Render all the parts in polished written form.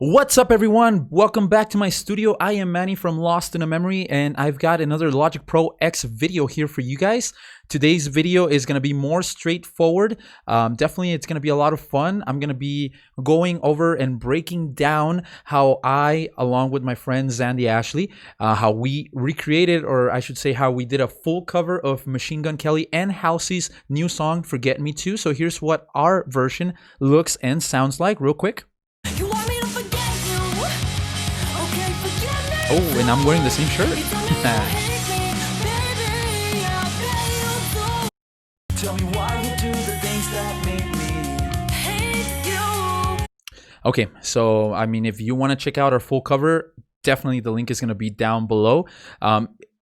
What's up, everyone? Welcome back to my studio. I am Manny from Lost in a Memory, and I've got another Logic Pro X video here for you guys. Today's video is going to be more straightforward. Definitely, it's going to be a lot of fun. I'm going to be going over and breaking down how I, along with my friend Zandi Ashley, how we recreated, or I should say how we did a full cover of Machine Gun Kelly and Halsey's new song, Forget Me Too. So here's what our version looks and sounds like real quick. Oh, and I'm wearing the same shirt. Tell me why you do the things that make me hate you. Okay, so I mean, if you want to check out our full cover, definitely the link is going to be down below.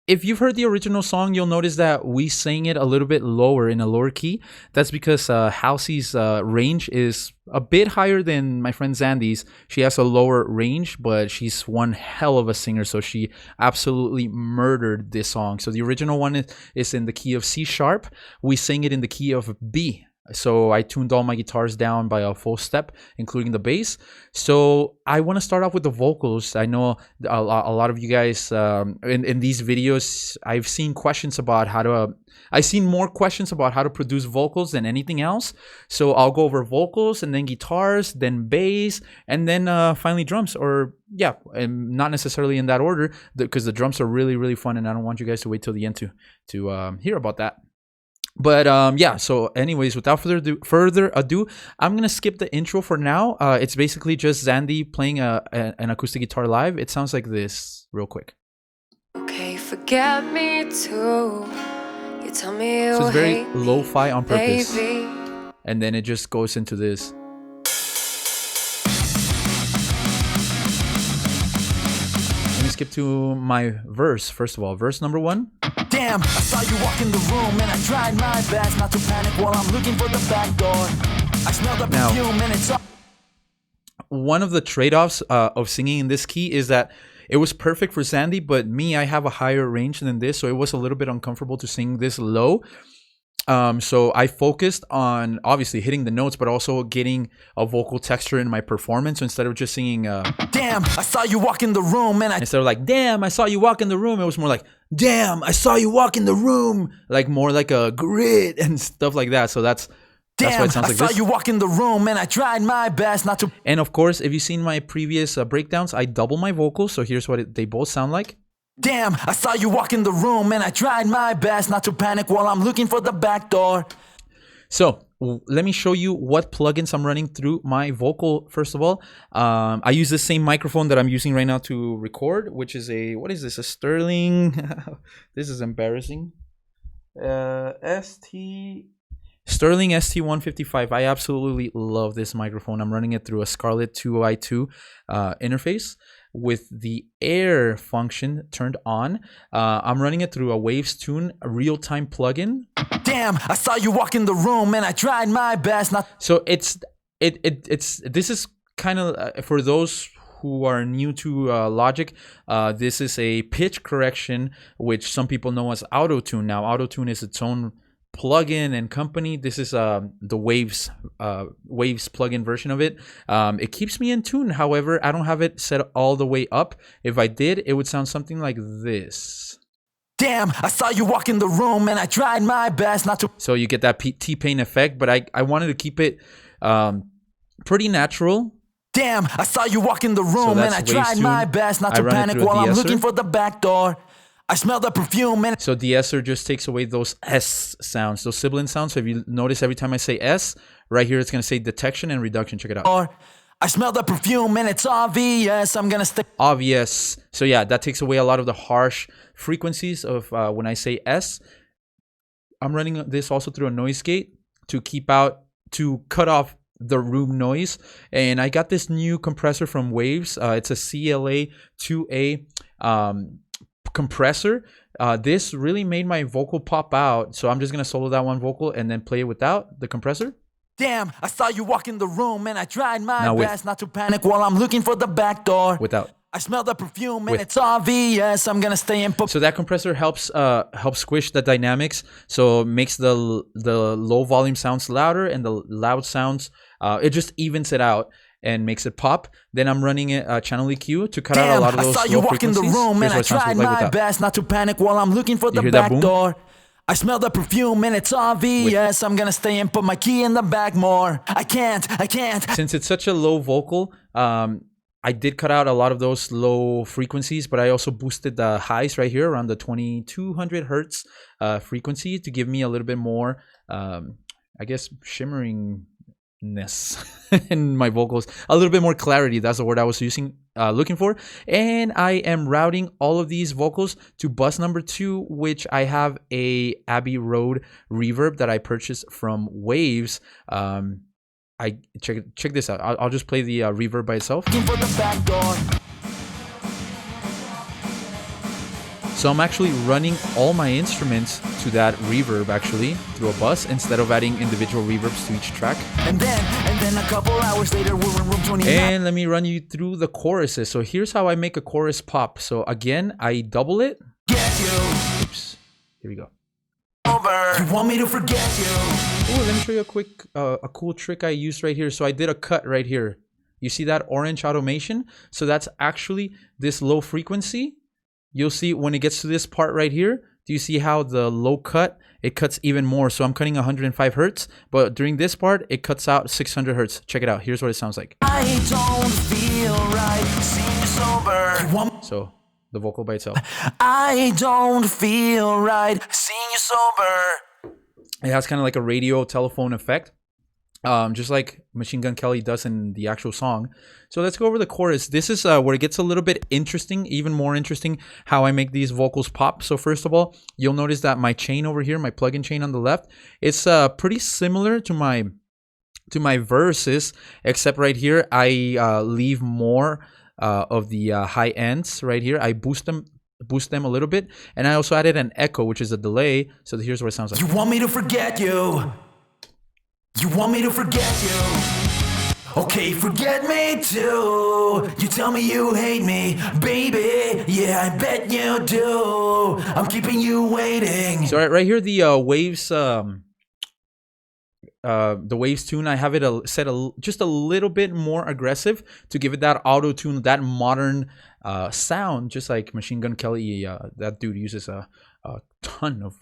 If you've heard the original song, you'll notice that we sang it a little bit lower, in a lower key. That's because Halsey's range is a bit higher than my friend Zandi's. She has a lower range, but she's one hell of a singer, so she absolutely murdered this song. So the original one is in the key of C sharp. We sang it in the key of B. So I tuned all my guitars down by a full step, including the bass. So I want to start off with the vocals. I know a lot of you guys in these videos, I've seen questions about how to... I've seen more questions about how to produce vocals than anything else. So I'll go over vocals and then guitars, then bass, and then finally drums. Or yeah, and not necessarily in that order, because the drums are really, really fun, and I don't want you guys to wait till the end to hear about that. But yeah, so anyways, without further ado, I'm gonna skip the intro for now. It's basically just Zandi playing an acoustic guitar live. It sounds like this real quick. Okay, forget me too. You tell me you so it's very hate lo-fi on purpose, baby. And then it just goes into this. Let me skip to my verse first of all. Verse number 1. Damn, I saw you walk in the room and I tried my best not to panic while I'm looking for the back door. I smelled the perfume and it's all... One of the trade-offs of singing in this key is that it was perfect for Zandi, but me, I have a higher range than this, so it was a little bit uncomfortable to sing this low. So I focused on obviously hitting the notes, but also getting a vocal texture in my performance. So instead of just singing damn, I saw you walk in the room and instead of like, damn, I saw you walk in the room, it was more like, damn, I saw you walk in the room, like more like a grit and stuff like that. So that's why it sounds like this. I saw you walk in the room and I tried my best not to... And of course, if you've seen my previous breakdowns, I double my vocals. So here's what they both sound like. Damn, I saw you walk in the room and I tried my best not to panic while I'm looking for the back door. So let me show you what plugins I'm running through my vocal. First of all, I use the same microphone that I'm using right now to record, which is a, what is this? A Sterling. This is embarrassing. Sterling ST155. I absolutely love this microphone. I'm running it through a Scarlett 2i2 interface with the air function turned on. I'm running it through a Waves Tune real-time plugin. Damn, I saw you walk in the room and I tried my best not... So this is kind of for those who are new to Logic, this is a pitch correction, which some people know as auto-tune. Now, auto-tune is its own plugin and company. This is the Waves plugin version of it. It keeps me in tune. However, I don't have it set all the way up. If I did, it would sound something like this. Damn, I saw you walk in the room and I tried my best not to... So you get that T-Pain effect, but I wanted to keep it pretty natural. Damn, I saw you walk in the room and I tried my best not to panic while I'm looking for the back door. I smell the perfume and... So de-esser just takes away those S sounds, those sibling sounds. So if you notice, every time I say S, right here it's going to say detection and reduction. Check it out. I smell the perfume and it's obvious. I'm going to stick... Obvious. So yeah, that takes away a lot of the harsh frequencies of when I say S. I'm running this also through a noise gate to cut off the room noise. And I got this new compressor from Waves. It's a CLA 2A compressor. This really made my vocal pop out, so I'm just gonna solo that one vocal and then play it without the compressor. Damn, I saw you walk in the room and I tried my best not to panic while I'm looking for the back door. Without. I smell the perfume and it's obvious. I'm gonna stay in. So that compressor helps squish the dynamics, so it makes the low volume sounds louder and the loud sounds. It just evens it out. and makes it pop. Then I'm running it channel EQ to cut out a lot of those low frequencies. Here's what it sounds like with that. Not to panic while I'm looking for the back door. I smell the perfume and it's obvious. I'm gonna stay and put my key in the bag more. I can't. Since it's such a low vocal, I did cut out a lot of those low frequencies, but I also boosted the highs right here around the 2200 hertz frequency to give me a little bit more, I guess, shimmeringness in my vocals, a little bit more clarity. That's the word I was looking for. And I am routing all of these vocals to bus number 2, which I have a Abbey Road reverb that I purchased from Waves. I check this out. I'll just play the reverb by itself. So I'm actually running all my instruments to that reverb actually through a bus instead of adding individual reverbs to each track. And then a couple hours later we're in room 29. And let me run you through the choruses. So here's how I make a chorus pop. So again, I double it. Oops. Here we go. You want me to forget you? Oh, let me show you a cool trick I used right here. So I did a cut right here. You see that orange automation? So that's actually this low frequency. You'll see when it gets to this part right here. Do you see how the low cut, it cuts even more? So I'm cutting 105 hertz, but during this part, it cuts out 600 hertz. Check it out. Here's what it sounds like. I don't feel right seeing you sober. So the vocal by itself. I don't feel right seeing you sober. It has kind of like a radio telephone effect, just like Machine Gun Kelly does in the actual song. So let's go over the chorus. This is where it gets a little bit interesting, even more interesting, how I make these vocals pop. So first of all, you'll notice that my chain over here, my plug-in chain on the left, it's pretty similar to my verses, except right here I leave more of the high ends right here. I boost them a little bit, and I also added an echo, which is a delay. So here's what it sounds like. You want me to forget you? You want me to forget you? Okay, forget me too. You tell me you hate me, baby. Yeah, I bet you do. I'm keeping you waiting. So right here, the Waves tune, I have it set just a little bit more aggressive to give it that auto tune, that modern sound, just like Machine Gun Kelly. That dude uses a ton of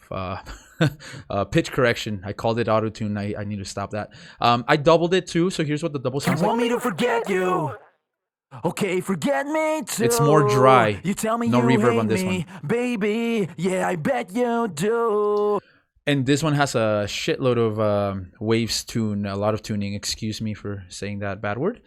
pitch correction. I called it auto tune. I need to stop that. I doubled it too. So here's what the double sounds like. You want me to forget you? Okay, forget me too. It's more dry. You tell me no you reverb hate on this me, one, baby. Yeah, I bet you do. And this one has a shitload of Waves tune, a lot of tuning. Excuse me for saying that bad word.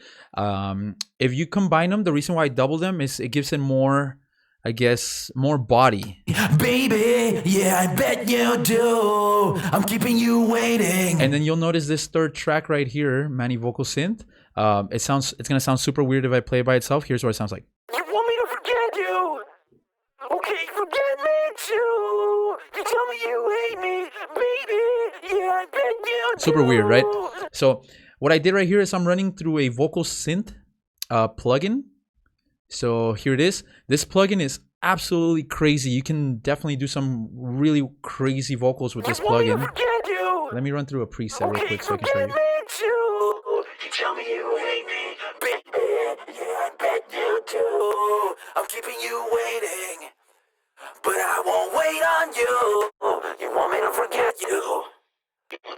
If you combine them, the reason why I double them is it gives it more, I guess, more body. Baby, yeah, I bet you do. I'm keeping you waiting. And then you'll notice this third track right here, Manny Vocalsynth. It's gonna sound super weird if I play it by itself. Here's what it sounds like. You want me to forget you? Okay, forget me too. You tell me you hate me, baby. Yeah, I bet you do. Super weird, right? So what I did right here is I'm running through a Vocalsynth plugin. So here it is. This plugin is absolutely crazy. You can definitely do some really crazy vocals with this plugin. Let me run through a preset real quick so I can show you. You tell me you hate me, baby. Yeah, I bet you do. I'm keeping you waiting, but I won't wait on you. You want me to forget you?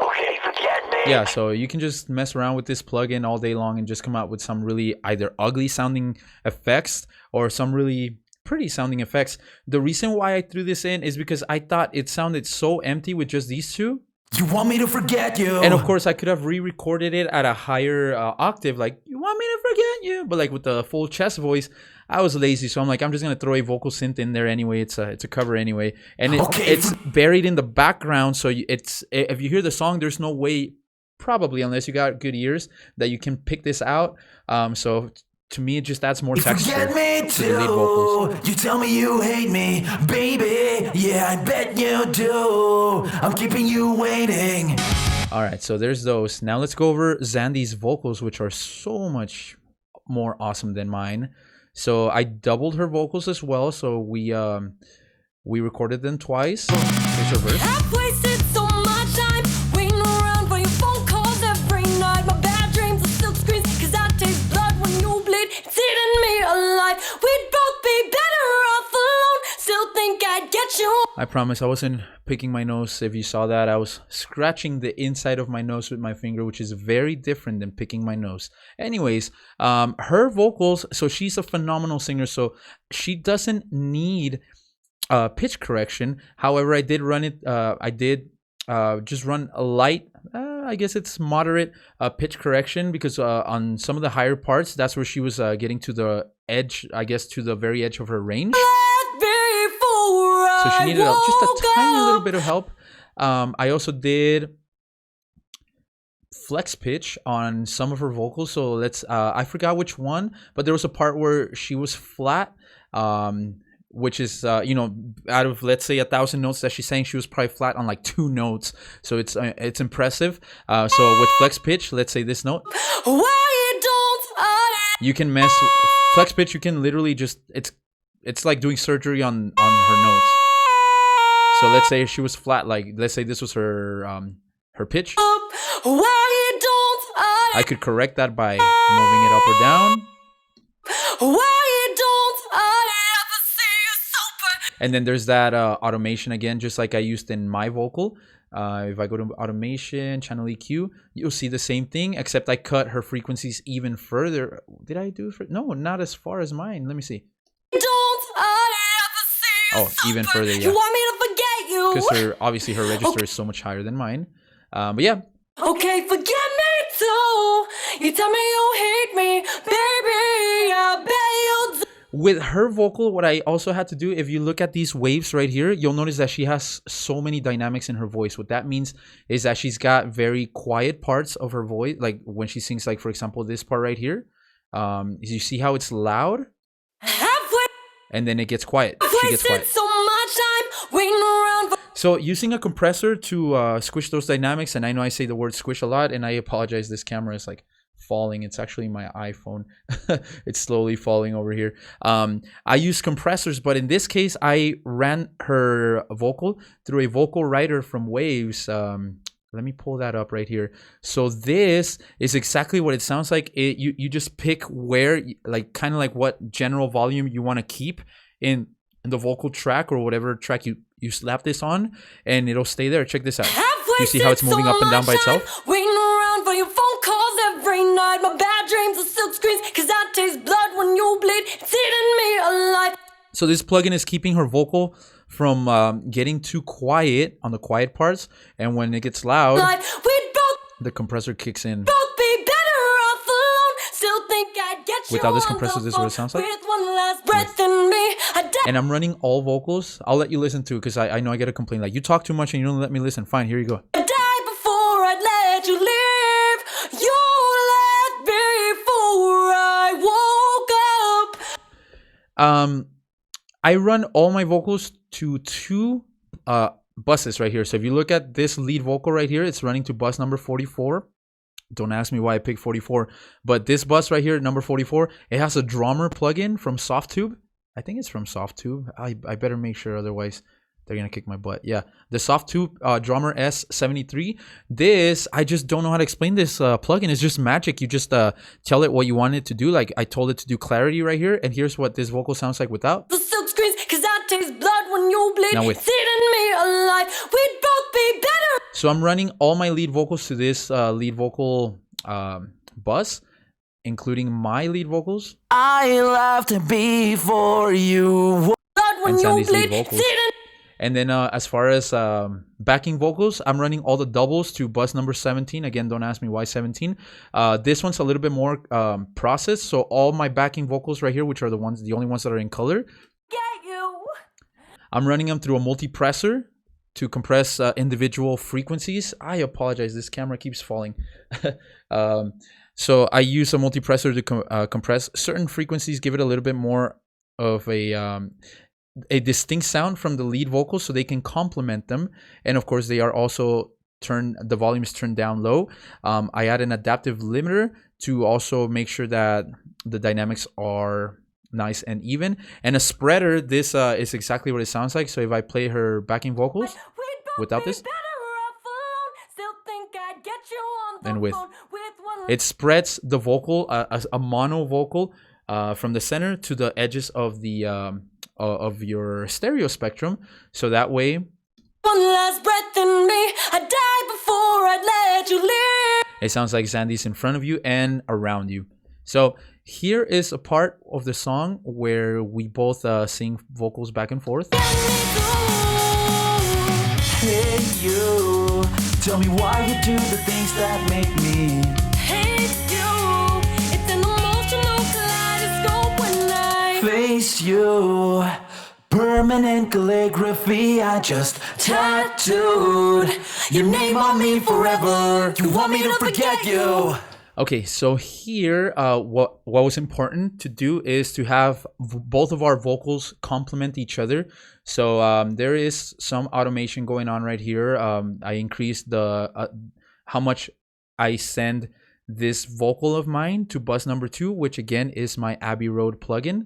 Okay, forget me. Yeah, so you can just mess around with this plugin all day long and just come out with some really either ugly sounding effects or some really pretty sounding effects. The reason why I threw this in is because I thought it sounded so empty with just these two. You want me to forget you? And of course, I could have re-recorded it at a higher octave, like, you want me to forget you? But like with the full chest voice, I was lazy. So I'm like, I'm just going to throw a Vocalsynth in there anyway. It's a cover anyway. And it's buried in the background. So it's if you hear the song, there's no way, probably, unless you got good ears, that you can pick this out. So to me, it just adds more texture to the lead vocals. You tell me you hate me, baby. Yeah, I bet you do. I'm keeping you waiting. All right, so there's those. Now let's go over Zandi's vocals, which are so much more awesome than mine. So I doubled her vocals as well. So we recorded them twice. Here's her verse. I've wasted so much time waiting around for your phone calls every night. My bad dreams are silk screens, 'cause I taste I promise I wasn't picking my nose. If you saw that, I was scratching the inside of my nose with my finger, which is very different than picking my nose. Anyways, her vocals, so she's a phenomenal singer, so she doesn't need pitch correction. However, I did run it, just run a light, I guess it's moderate pitch correction, because on some of the higher parts, that's where she was getting to the edge, I guess to the very edge of her range. So she needed just a tiny little bit of help. I also did flex pitch on some of her vocals. So let's, I forgot which one, but there was a part where she was flat, which is, you know, out of, let's say, 1,000 notes that she's saying, she was probably flat on like 2 notes. So it's impressive. So with flex pitch, let's say this note. You can mess, flex pitch, you can literally just, it's like doing surgery on her notes. So let's say she was flat, like let's say this was her pitch. I could correct that by moving it up or down. And then there's that automation again, just like I used in my vocal. If I go to automation, channel EQ, you'll see the same thing, except I cut her frequencies even further. Did I do it? No, not as far as mine. Let me see. Oh, even further, yeah. Because obviously her register is so much higher than mine. But yeah. Okay, forget me too. You tell me you hate me, baby. I bet you do. With her vocal, what I also had to do, if you look at these waves right here, you'll notice that she has so many dynamics in her voice. What that means is that she's got very quiet parts of her voice. Like when she sings, like for example, this part right here. You see how it's loud? And then it gets quiet. She gets quiet. So using a compressor to squish those dynamics, and I know I say the word squish a lot, and I apologize, this camera is like falling. It's actually my iPhone. It's slowly falling over here. I use compressors, but in this case, I ran her vocal through a vocal writer from Waves. Let me pull that up right here. So this is exactly what it sounds like. You just pick where, like kind of like what general volume you want to keep in the vocal track or whatever track you slap this on, and it'll stay there. Check this out. You see how it's moving up and down by itself? Waiting around for your phone calls every night. My bad dreams are silk screens, cause I taste blood when you bleed. It's eating me alive. So this plugin is keeping her vocal from getting too quiet on the quiet parts, and when it gets loud, the compressor kicks in. Without this compressor, this is what it sounds like. And I'm running all vocals. I'll let you listen to, because I know I get a complaint like, you talk too much and you don't let me listen. Fine, here you go. I died before I'd let you live. You left before I woke up. I run all my vocals to 2 buses right here. So if you look at this lead vocal right here, it's running to bus number 44. Don't ask me why I picked 44, but this bus right here, number 44, it has a drummer plugin from Softtube. I think it's from Softtube. I better make sure, otherwise they're gonna kick my butt. Yeah, the Softtube drummer S73. This, I just don't know how to explain this plugin. It's just magic. You just tell it what you want it to do. Like I told it to do clarity right here, and here's what this vocal sounds like without. The silk screens, cause I taste blood when you bleed. Now with. It's eating me alive. We'd both be better. So I'm running all my lead vocals to this lead vocal bus, including my lead vocals. I left before you. And Zandi's lead vocals. And then as far as backing vocals, I'm running all the doubles to bus number 17. Again, don't ask me why 17. This one's a little bit more processed. So all my backing vocals right here, which are the only ones that are in color, I'm running them through a multipressor to compress individual frequencies. I apologize, this camera keeps falling. So I use a multipressor to compress certain frequencies, give it a little bit more of a distinct sound from the lead vocals, so they can complement them. And of course, they are also the volume is turned down low. I add an adaptive limiter to also make sure that the dynamics are nice and even, and a spreader. This is exactly what it sounds like. So if I play her backing vocals without this and with, it spreads the vocal as a mono vocal from the center to the edges of the of your stereo spectrum, so that way One last breath in me, I die before I'd let you leave. it sounds like Zandi's in front of you and around you. So here is a part of the song where we both sing vocals back and forth. Hey you, tell me why you do the things that make me Hate you. It's an emotional kaleidoscope when I face you. Permanent calligraphy, I just tattooed your name on me forever. You want me to forget you? Okay, so here, what was important to do is to have both of our vocals complement each other. So there is some automation going on right here. I increased the how much I send this vocal of mine to bus number 2, which again is my Abbey Road plugin.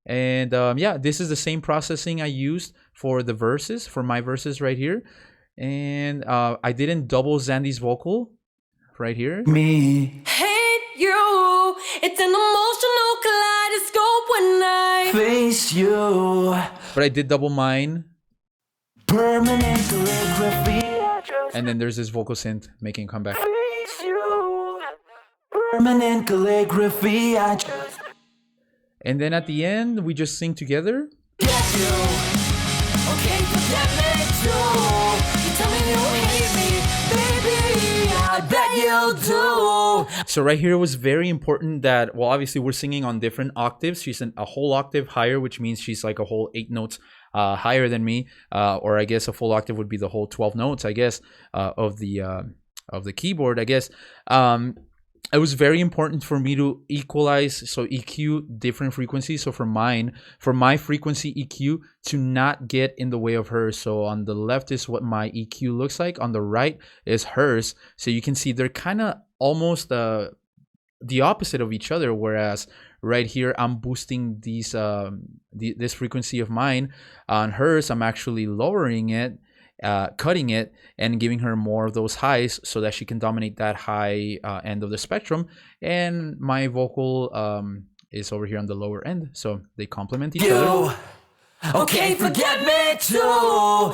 And yeah, this is the same processing I used for the verses, for my verses right here. And I didn't double Zandi's vocal right here. Me hate you. It's an emotional kaleidoscope when I face you. But I did double mine. Permanent calligraphy, I just And then there's this vocal synth making a comeback. face you. Permanent calligraphy, I just And then at the end, we just sing together. get you. Okay, forget me too. You tell me you hate me, baby. I bet you do. So right here, it was very important that, well, obviously we're singing on different octaves. She's a whole octave higher, which means she's like a whole 8 notes higher than me. Or I guess a full octave would be the whole 12 notes, I guess, of the keyboard, I guess. It was very important for me to equalize, so EQ different frequencies. So for my frequency EQ to not get in the way of hers. So on the left is what my EQ looks like. On the right is hers. So you can see they're kind of almost the opposite of each other. Whereas right here, I'm boosting these this frequency of mine. On hers, I'm actually lowering it. Cutting it and giving her more of those highs so that she can dominate that high end of the spectrum, and my vocal is over here on the lower end, so they complement each other. Okay, forget me too.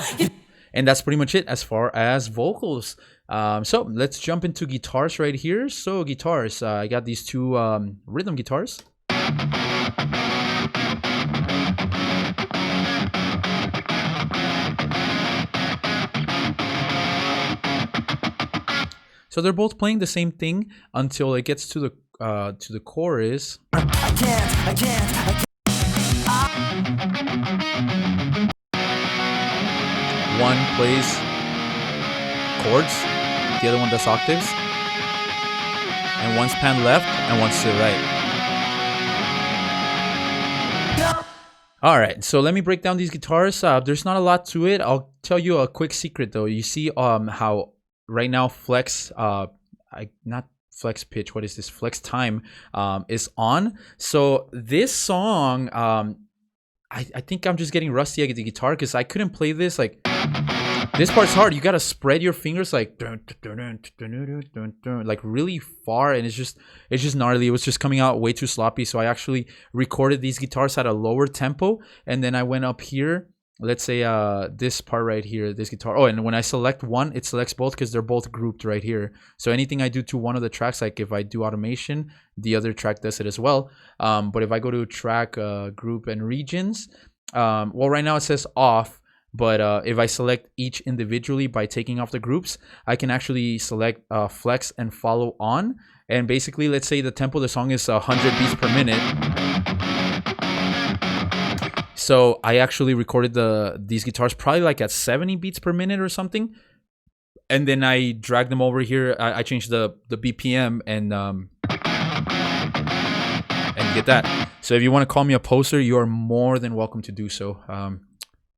And that's pretty much it as far as vocals. So let's jump into guitars right here. So guitars, I got these two rhythm guitars. So they're both playing the same thing until it gets to the chorus. I can't. One plays chords, the other one does octaves, and one's pan left and one's to the right. All right, so let me break down these guitars. There's not a lot to it. I'll tell you a quick secret though. You see how right now flex not flex pitch, what is this, flex time is on. So this song I think I'm just getting rusty at the guitar because I couldn't play this. Like, this part's hard. You gotta spread your fingers like really far, and it's just gnarly. It was just coming out way too sloppy. So I actually recorded these guitars at a lower tempo, and then I went up here. Let's say this part right here, this guitar. Oh, and when I select one, it selects both because they're both grouped right here. So anything I do to one of the tracks, like if I do automation, the other track does it as well. But if I go to track, group, and regions, well, right now it says off. But if I select each individually by taking off the groups, I can actually select flex and follow on. And basically, let's say the tempo of the song is 100 beats per minute. So I actually recorded these guitars probably like at 70 beats per minute or something. And then I dragged them over here. I changed the BPM and get that. So if you want to call me a poser, you are more than welcome to do so.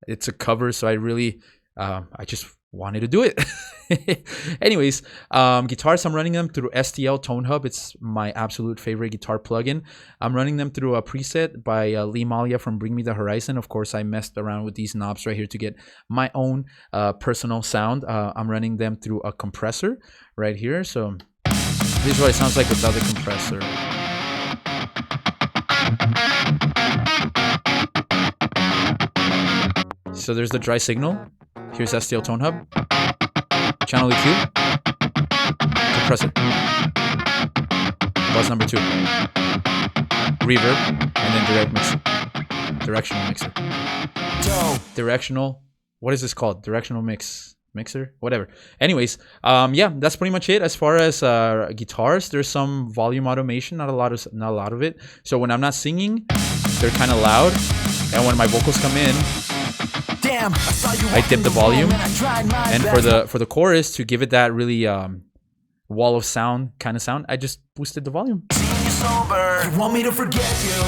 It's a cover, so I just wanted to do it. Anyways, guitars, I'm running them through STL Tone Hub. It's my absolute favorite guitar plugin. I'm running them through a preset by Lee Malia from Bring Me the Horizon. Of course, I messed around with these knobs right here to get my own personal sound. I'm running them through a compressor right here. So this is what it sounds like without the compressor. So there's the dry signal. Here's STL tone hub. Channel EQ. Compressor. Bus number 2. Reverb. And then direct mixer. Directional mixer. Directional. What is this called? Directional mixer? Whatever. Anyways, yeah, that's pretty much it. As far as guitars, there's some volume automation, not a lot of it. So when I'm not singing, they're kind of loud. And when my vocals come in, I dip the volume. And for the chorus, to give it that really wall of sound kind of sound, I just boosted the volume. Want me to forget you?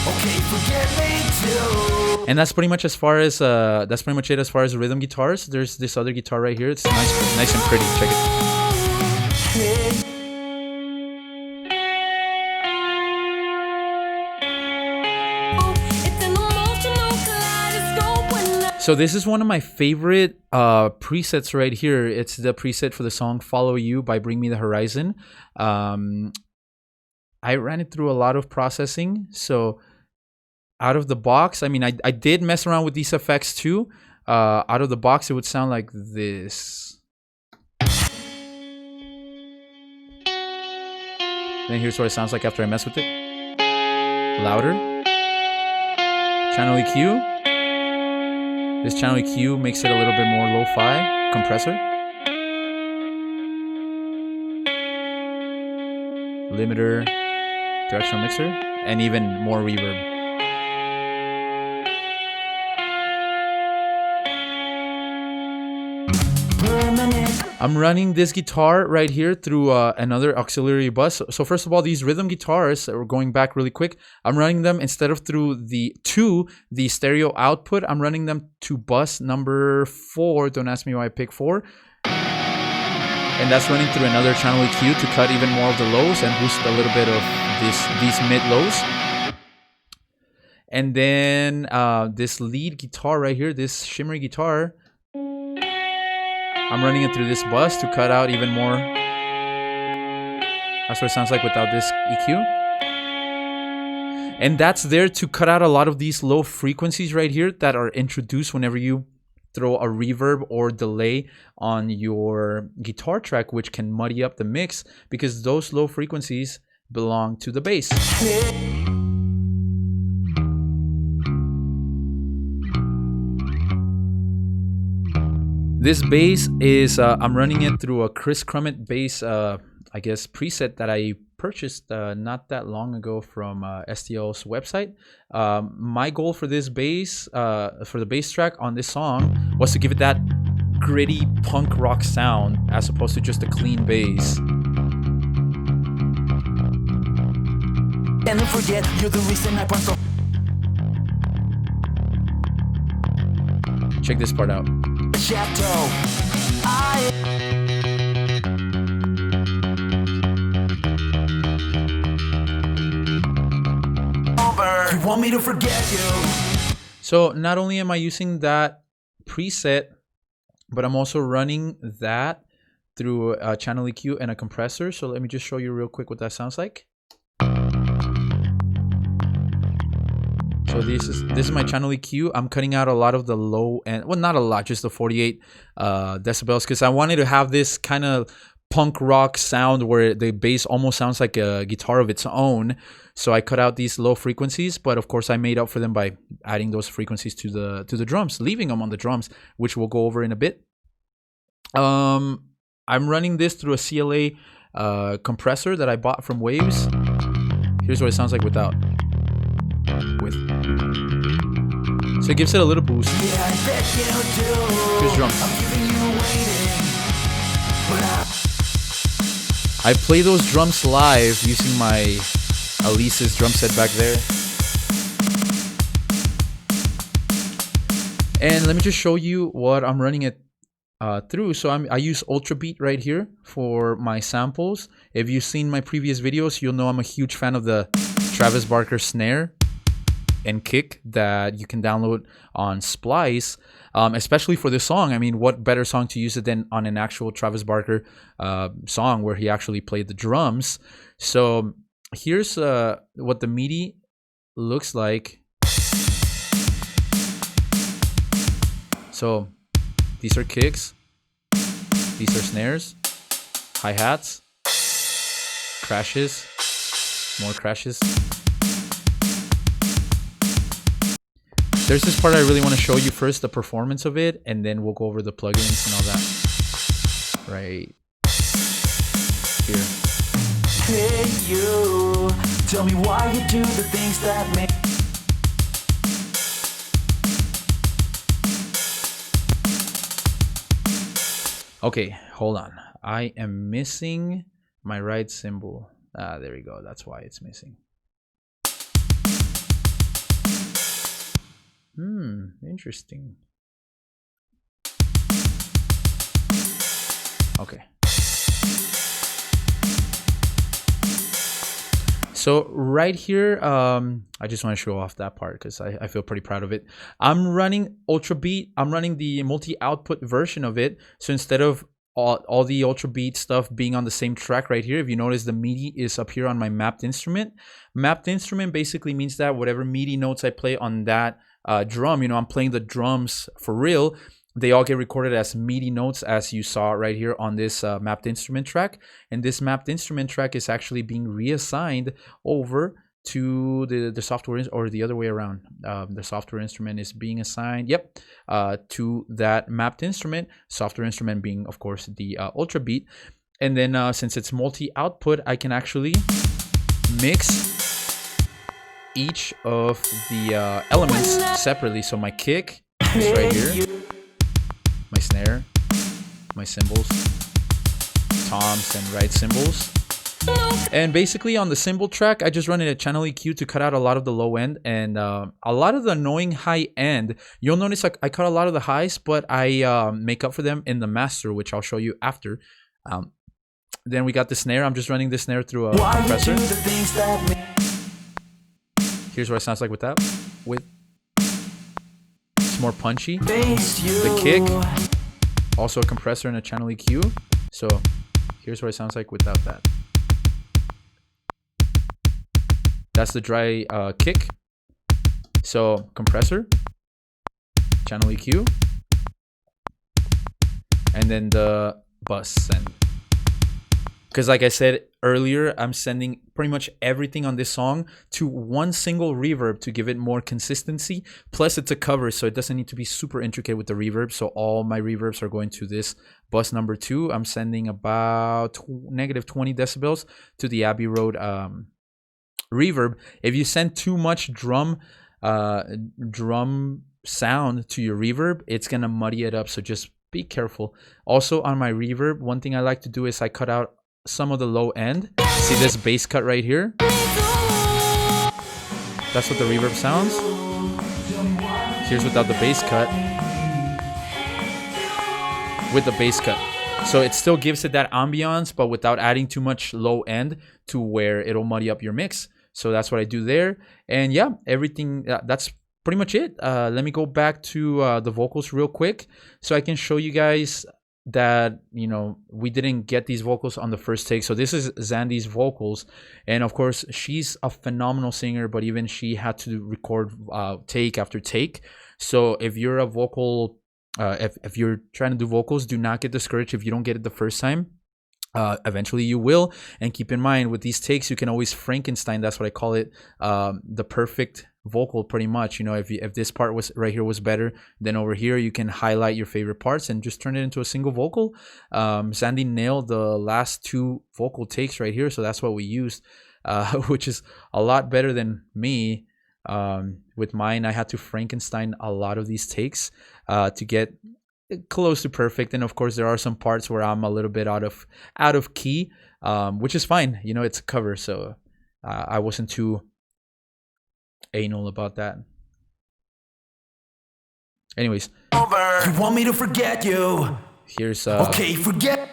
Okay, forget me too. And that's pretty much as far as it as far as rhythm guitars. There's this other guitar right here. It's nice and pretty. Check it. So this is one of my favorite presets right here. It's the preset for the song Follow You by Bring Me the Horizon. I ran it through a lot of processing. So out of the box, I mean, I did mess around with these effects too. Out of the box, it would sound like this. Then here's what it sounds like after I mess with it. Louder. Channel EQ. This channel EQ makes it a little bit more lo-fi. Compressor. Limiter. Directional mixer. And even more reverb. I'm running this guitar right here through another auxiliary bus. So first of all, these rhythm guitars, we're going back really quick. I'm running them instead of through the stereo output. I'm running them to bus number 4. Don't ask me why I picked 4. And that's running through another channel EQ to cut even more of the lows and boost a little bit of these mid lows. And then this lead guitar right here, this shimmery guitar, I'm running it through this bus to cut out even more. That's what it sounds like without this EQ. And that's there to cut out a lot of these low frequencies right here that are introduced whenever you throw a reverb or delay on your guitar track, which can muddy up the mix because those low frequencies belong to the bass. This bass is, I'm running it through a Chris Crummett bass, I guess, preset that I purchased not that long ago from STL's website. My goal for this bass, for the bass track on this song, was to give it that gritty punk rock sound as opposed to just a clean bass. And don't forget, you're the reason I so. Check this part out. You want me to forget you. So not only am I using that preset, but I'm also running that through a channel EQ and a compressor. So let me just show you real quick what that sounds like. So this is my channel EQ. I'm cutting out a lot of the low end, well, not a lot, just the 48 decibels, because I wanted to have this kind of punk rock sound where the bass almost sounds like a guitar of its own. So I cut out these low frequencies, but of course I made up for them by adding those frequencies to the drums, leaving them on the drums, which we'll go over in a bit. I'm running this through a CLA compressor that I bought from Waves. Here's what it sounds like without. So it gives it a little boost. Here's drums. I play those drums live using my Elise's drum set back there. And let me just show you what I'm running it through. So I use Ultra Beat right here for my samples. If you've seen my previous videos, you'll know I'm a huge fan of the Travis Barker snare and kick that you can download on Splice, especially for this song. I mean, what better song to use it than on an actual Travis Barker song where he actually played the drums. So here's what the MIDI looks like. So these are kicks, these are snares, hi-hats, crashes, more crashes. There's this part I really want to show you first, the performance of it, and then we'll go over the plugins and all that. Right here. Hey you, tell me why you do the things that make. Okay, hold on. I am missing my right cymbal. Ah, there we go. That's why it's missing. Interesting. Okay. So right here, I just want to show off that part because I feel pretty proud of it. I'm running Ultra Beat. I'm running the multi-output version of it. So instead of all the Ultra Beat stuff being on the same track right here, if you notice, the MIDI is up here on my mapped instrument. Mapped instrument basically means that whatever MIDI notes I play on that drum, you know, I'm playing the drums for real, they all get recorded as MIDI notes, as you saw right here on this mapped instrument track. And this mapped instrument track is actually being reassigned over to the software, or the other way around. The software instrument is being assigned, to that mapped instrument, software instrument being, of course, the Ultra Beat. And then since it's multi-output, I can actually mix each of the elements separately. So my kick is right here, my snare, my cymbals, toms and right cymbals. And basically on the cymbal track, I just run in a channel EQ to cut out a lot of the low end and a lot of the annoying high end. You'll notice I cut a lot of the highs, but I make up for them in the master, which I'll show you after. Then we got the snare. I'm just running the snare through a compressor. Here's what it sounds like with that. It's more punchy. The kick, also a compressor and a channel EQ. So here's what it sounds like without that. That's the dry kick. So compressor, channel EQ, and then the bus send. Because like I said earlier, I'm sending pretty much everything on this song to one single reverb to give it more consistency. Plus it's a cover, so it doesn't need to be super intricate with the reverb. So all my reverbs are going to this bus number 2. I'm sending about negative 20 decibels to the Abbey Road reverb. If you send too much drum sound to your reverb, it's gonna muddy it up. So just be careful. Also on my reverb, one thing I like to do is I cut out some of the low end. See this bass cut right here? That's what the reverb sounds. Here's without the bass cut. With the bass cut. So it still gives it that ambiance, but without adding too much low end to where it'll muddy up your mix. So that's what I do there. And yeah, everything, that's pretty much it. Let me go back to the vocals real quick so I can show you guys that, you know, we didn't get these vocals on the first take. So this is Zandi's vocals, and of course she's a phenomenal singer, but even she had to record take after take. So if you're a vocal, if you're trying to do vocals, do not get discouraged if you don't get it the first time. Eventually you will. And keep in mind, with these takes, you can always Frankenstein, that's what I call it, the perfect vocal, pretty much. You know, if this part was right here was better, then over here you can highlight your favorite parts and just turn it into a single vocal. Zandi nailed the last 2 vocal takes right here, so that's what we used, which is a lot better than me. With mine, I had to Frankenstein a lot of these takes to get close to perfect. And of course there are some parts where I'm a little bit out of key, which is fine. You know, it's a cover, so I wasn't too anal about that. Anyways, You want me to forget you? here's Okay, forget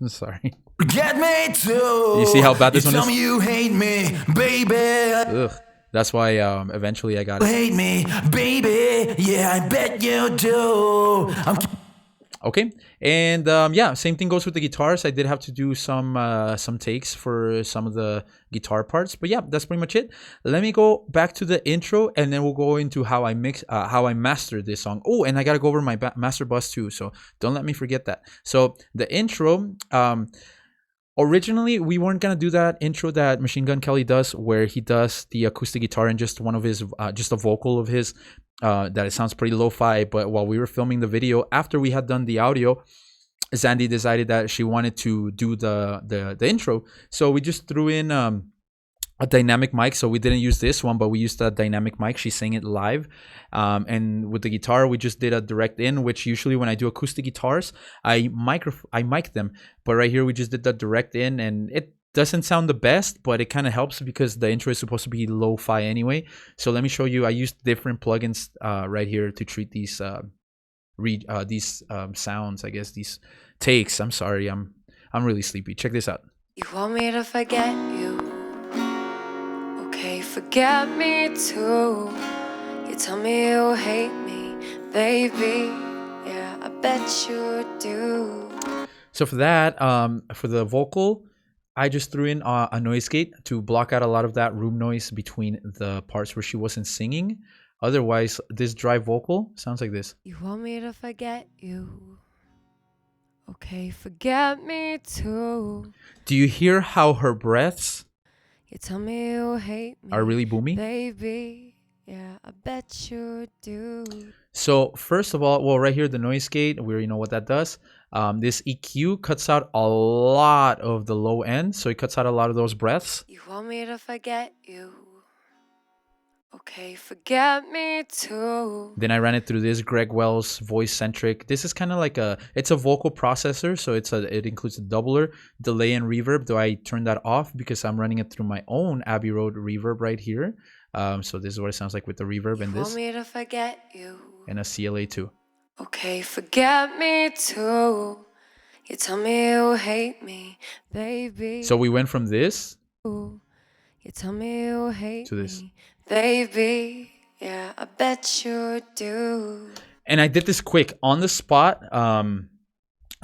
sorry. forget me too. You see how bad this you one tell is? me you hate me, baby. Ugh. That's why eventually I got it. Hate me, baby. Yeah, I bet you do. Okay, and yeah, same thing goes with the guitars. I did have to do some takes for some of the guitar parts, but yeah, that's pretty much it. Let me go back to the intro, and then we'll go into how I mastered this song. Oh, and I gotta go over my master bus too, so don't let me forget that. So the intro, originally we weren't gonna do that intro that Machine Gun Kelly does, where he does the acoustic guitar and just one of his, just a vocal of his. That it sounds pretty lo-fi, but while we were filming the video, after we had done the audio, Zandi decided that she wanted to do the intro, so we just threw in a dynamic mic. So we didn't use this one, but we used a dynamic mic. She sang it live, and with the guitar we just did a direct in, which usually when I do acoustic guitars I mic them, but right here we just did the direct in, and it doesn't sound the best, but it kind of helps because the intro is supposed to be lo-fi anyway. So let me show you. I used different plugins right here to treat these sounds, I guess, these takes. I'm sorry, I'm really sleepy. Check this out. You want me to forget you? Okay, forget me too. You tell me you hate me, baby. Yeah, I bet you do. So for that, for the vocal, I just threw in a noise gate to block out a lot of that room noise between the parts where she wasn't singing. Otherwise, this dry vocal sounds like this. You want me to forget you? Okay, forget me too. Do you hear how her breaths You tell me you hate me, are really boomy? baby. Yeah, I bet you do. So first of all, well, right here, the noise gate, we already know what that does. This EQ cuts out a lot of the low end, so it cuts out a lot of those breaths. You want me to forget you? Okay, forget me too. Then I ran it through this Greg Wells voice centric. This is kind of like it's a vocal processor, so it includes a doubler, delay, and reverb. Though I turned that off because I'm running it through my own Abbey Road reverb right here. So this is what it sounds like with the reverb and this, want me to forget you? and a CLA too. Okay, forget me too. You tell me you hate me, baby. So we went from this You tell me you hate to this. me, baby. Yeah, I bet you do. And I did this quick on the spot.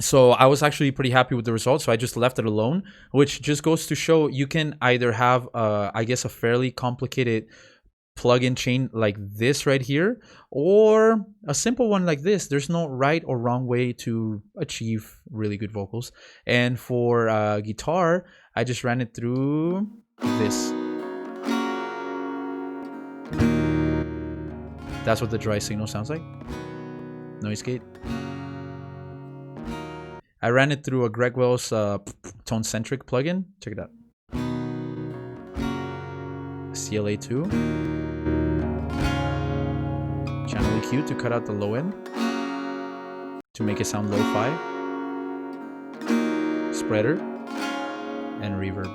So I was actually pretty happy with the results. So I just left it alone, which just goes to show you can either have, I guess, a fairly complicated plug-in chain like this right here, or a simple one like this. There's no right or wrong way to achieve really good vocals. And for guitar, I just ran it through this. That's what the dry signal sounds like. Noise gate. I ran it through a Greg Wells tone-centric plugin. Check it out. CLA 2. Channel EQ to cut out the low end, to make it sound lo-fi. Spreader and reverb.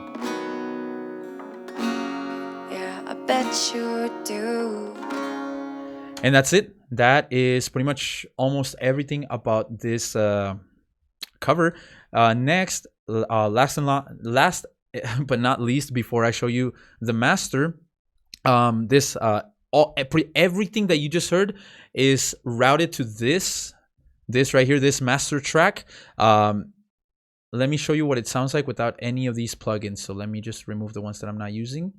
Yeah, I bet you do. And that's it. That is pretty much almost everything about this cover. Next, last but not least, before I show you the master, everything that you just heard is routed to this right here, this master track. Let me show you what it sounds like without any of these plugins. So let me just remove the ones that I'm not using.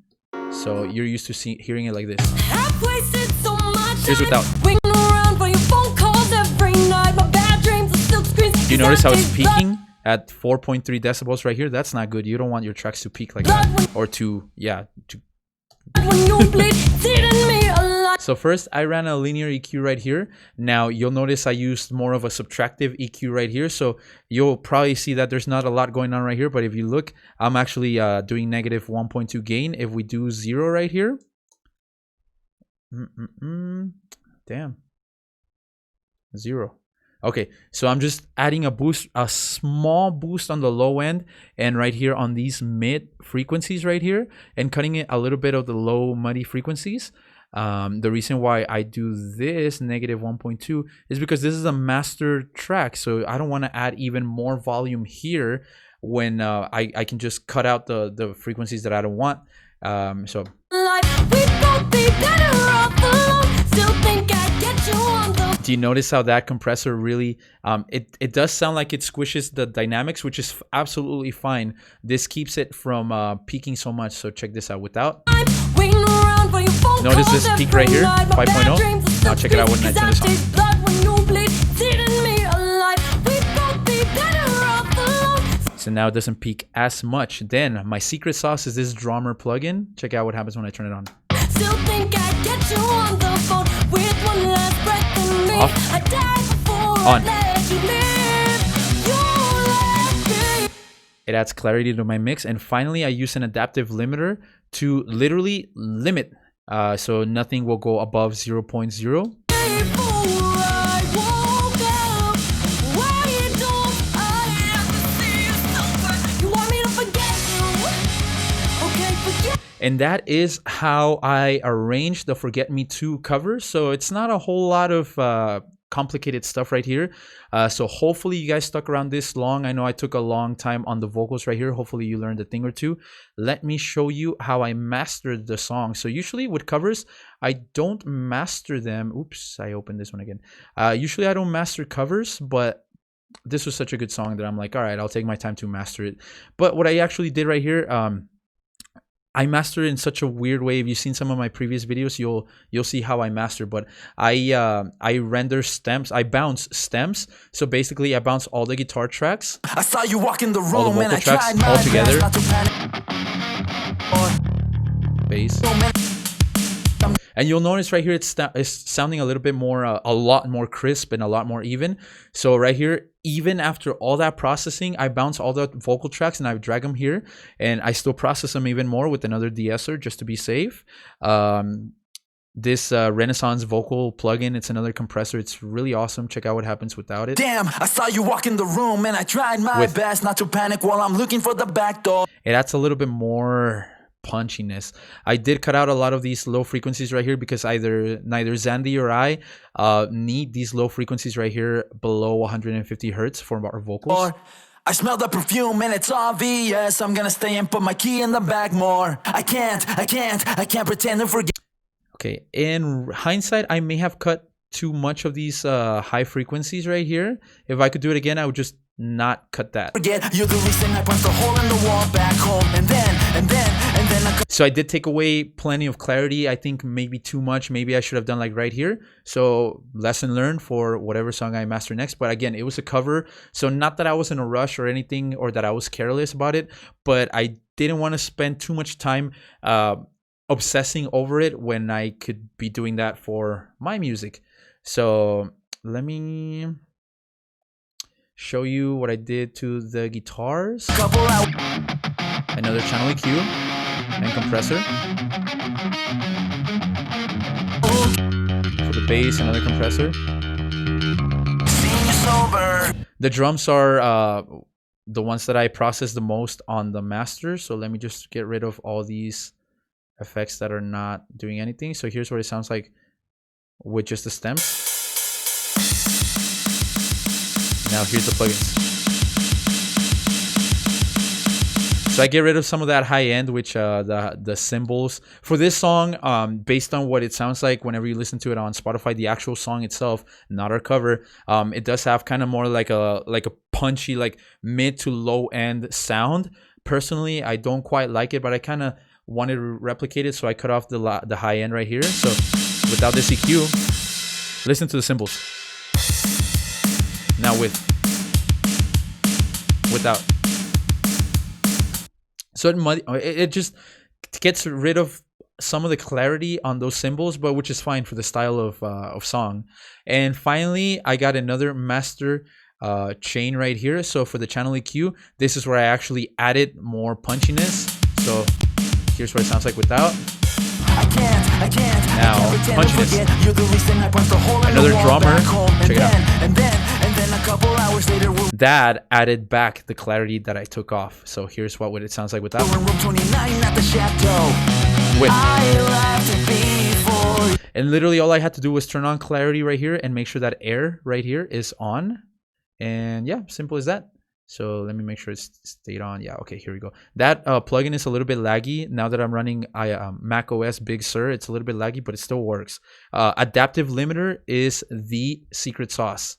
So you're used to hearing it like this. I've wasted so much Here's without. waiting around for your phone calls every night. My bad dreams are silk screens. Do you notice how it's peaking at 4.3 decibels right here? That's not good. You don't want your tracks to peak like that, or to When you bleed, it's eating me alive. So first I ran a linear EQ right here. Now you'll notice I used more of a subtractive EQ right here. So you'll probably see that there's not a lot going on right here. But if you look, I'm actually doing negative 1.2 gain. If we do 0 right here. Damn. 0. Okay, so I'm just adding a small boost on the low end and right here on these mid frequencies right here, and cutting it a little bit of the low muddy frequencies. The reason why I do this negative 1.2 is because this is a master track, so I don't want to add even more volume here when I can just cut out the frequencies that I don't want. So We'd both be better off alone. Still think I'd get you on the Do you notice how that compressor really, it does sound like it squishes the dynamics, which is absolutely fine. This keeps it from peaking so much. So check this out without. Notice this peak right here, 5.0. Now check it out when I turn this on. So now it doesn't peak as much. Then my secret sauce is this drummer plugin. Check out what happens when I turn it on. Still think I'd get you on the phone with one last breath in me. Off. I died before On. I let you live. You let me. It adds clarity to my mix. And finally, I use an adaptive limiter to literally limit. So nothing will go above 0.0. And that is how I arranged the Forget Me To cover. So it's not a whole lot of complicated stuff right here. So hopefully you guys stuck around this long. I know I took a long time on the vocals right here. Hopefully you learned a thing or two. Let me show you how I mastered the song. So usually with covers, I don't master them. Oops, I opened this one again. Usually I don't master covers, but this was such a good song that I'm like, all right, I'll take my time to master it. But what I actually did right here, I master it in such a weird way. If you've seen some of my previous videos, you'll see how I master. But I render stems. I bounce stems. So basically, I bounce all the guitar tracks, I saw you walk in the room, all the vocal tracks all together, bass. And you'll notice right here it's sounding a little bit more, a lot more crisp and a lot more even. So right here, even after all that processing, I bounce all the vocal tracks and I drag them here, and I still process them even more with another de-esser just to be safe. This Renaissance vocal plugin, it's another compressor. It's really awesome. Check out what happens without it. Damn, I saw you walk in the room and I tried my best not to panic while I'm looking for the back door. It adds a little bit more punchiness. I did cut out a lot of these low frequencies right here because neither Zandi or I need these low frequencies right here below 150 hertz for our vocals. I smell the perfume and it's obvious. I'm gonna stay and put my key in the bag more. I can't pretend to forget. Okay, in hindsight, I may have cut too much of these high frequencies right here. If I could do it again, I would just not cut that. You're the reason I punched a hole in the wall back home, and then so I did take away plenty of clarity. I think maybe too much. Maybe I should have done like right here. So lesson learned for whatever song I master next. But again, it was a cover. So not that I was in a rush or anything, or that I was careless about it, but I didn't want to spend too much time obsessing over it when I could be doing that for my music. So let me show you what I did to the guitars. Another channel EQ and compressor. For the bass, another compressor. The drums are the ones that I process the most on the master. So let me just get rid of all these effects that are not doing anything. So here's what it sounds like with just the stems. Now here's the plugins. So I get rid of some of that high end, which the cymbals for this song, based on what it sounds like whenever you listen to it on Spotify, the actual song itself, not our cover, it does have kind of more like a punchy, like mid to low end sound. Personally, I don't quite like it, but I kind of wanted to replicate it, so I cut off the high end right here. So without this EQ, listen to the cymbals. Now without. So it just gets rid of some of the clarity on those cymbals, but which is fine for the style of song. And finally, I got another master chain right here. So for the channel EQ, this is where I actually added more punchiness. So here's what it sounds like without. Now punchiness. Another drummer. Check it out. That added back the clarity that I took off. So here's what it sounds like without. With. And literally all I had to do was turn on clarity right here and make sure that air right here is on. And yeah, simple as that. So let me make sure it's stayed on. Yeah, okay, here we go. That plugin is a little bit laggy. Now that I'm running Mac OS Big Sur, it's a little bit laggy, but it still works. Adaptive limiter is the secret sauce.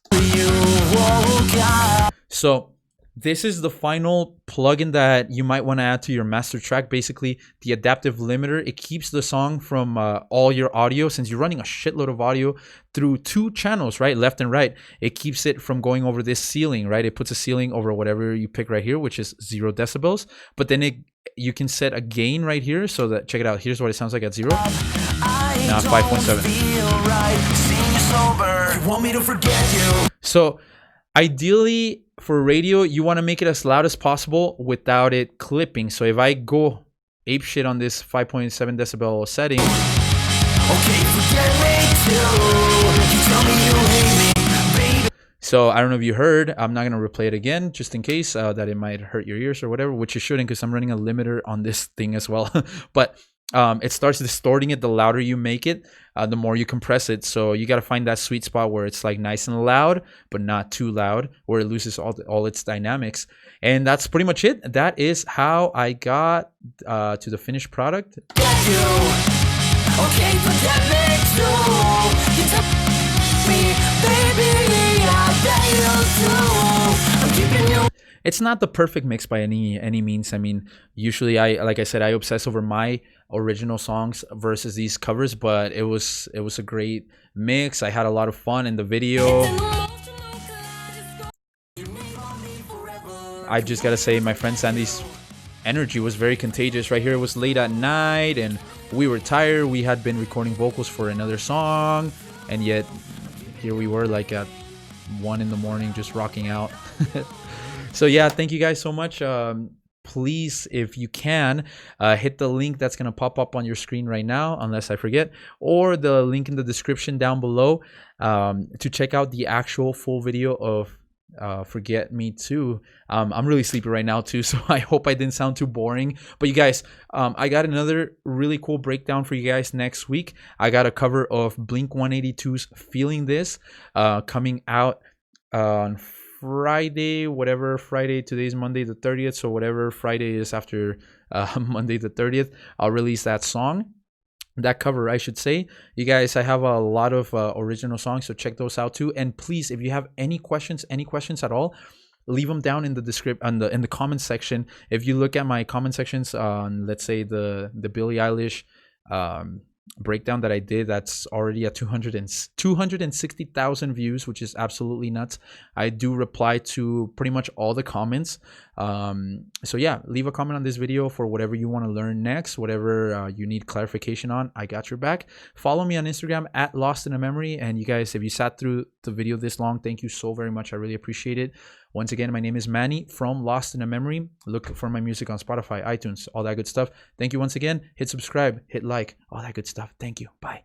So this is the final plugin that you might want to add to your master track. Basically, the adaptive limiter, it keeps the song from all your audio. Since you're running a shitload of audio through 2 channels, right, left and right, it keeps it from going over this ceiling, right? It puts a ceiling over whatever you pick right here, which is 0 decibels. But then you can set a gain right here, so that, check it out, here's what it sounds like at 0. Now 5.7. So ideally for radio, you want to make it as loud as possible without it clipping. So if I go ape shit on this 5.7 decibel setting, so I don't know if you heard, I'm not going to replay it again just in case that it might hurt your ears or whatever, which it shouldn't because I'm running a limiter on this thing as well. But it starts distorting it the louder you make it, the more you compress it. So you got to find that sweet spot where it's like nice and loud, but not too loud, where it loses all its dynamics. And that's pretty much it. That is how I got to the finished product. It's not the perfect mix by any means. I mean, usually like I said, I obsess over my original songs versus these covers, but it was a great mix. I had a lot of fun in the video. I just gotta say, my friend Zandi's energy was very contagious. Right here, it was late at night and we were tired. We had been recording vocals for another song, and yet here we were like at 1 in the morning just rocking out. So yeah, thank you guys so much. Please, if you can, hit the link that's going to pop up on your screen right now, unless I forget, or the link in the description down below to check out the actual full video of Forget Me Too. I'm really sleepy right now too, so I hope I didn't sound too boring. But you guys, I got another really cool breakdown for you guys next week. I got a cover of Blink-182's Feeling This coming out on Friday, whatever Friday, today's Monday the 30th, so whatever Friday is after Monday the 30th, I'll release that song, that cover I should say. You guys, I have a lot of original songs, so check those out too. And please, if you have any questions at all, leave them down in the description, in the comment section. If you look at my comment sections on, let's say, the Billie Eilish breakdown that I did, that's already at 260,000 views, which is absolutely nuts. I do reply to pretty much all the comments. So yeah, leave a comment on this video for whatever you want to learn next, whatever you need clarification on. I got your back. Follow me on Instagram at Lost in a Memory. And you guys, if you sat through the video this long, thank you so very much. I really appreciate it. Once again, my name is Manny from Lost in a Memory. Look for my music on Spotify, iTunes, all that good stuff. Thank you once again. Hit subscribe, hit like, all that good stuff. Thank you. Bye.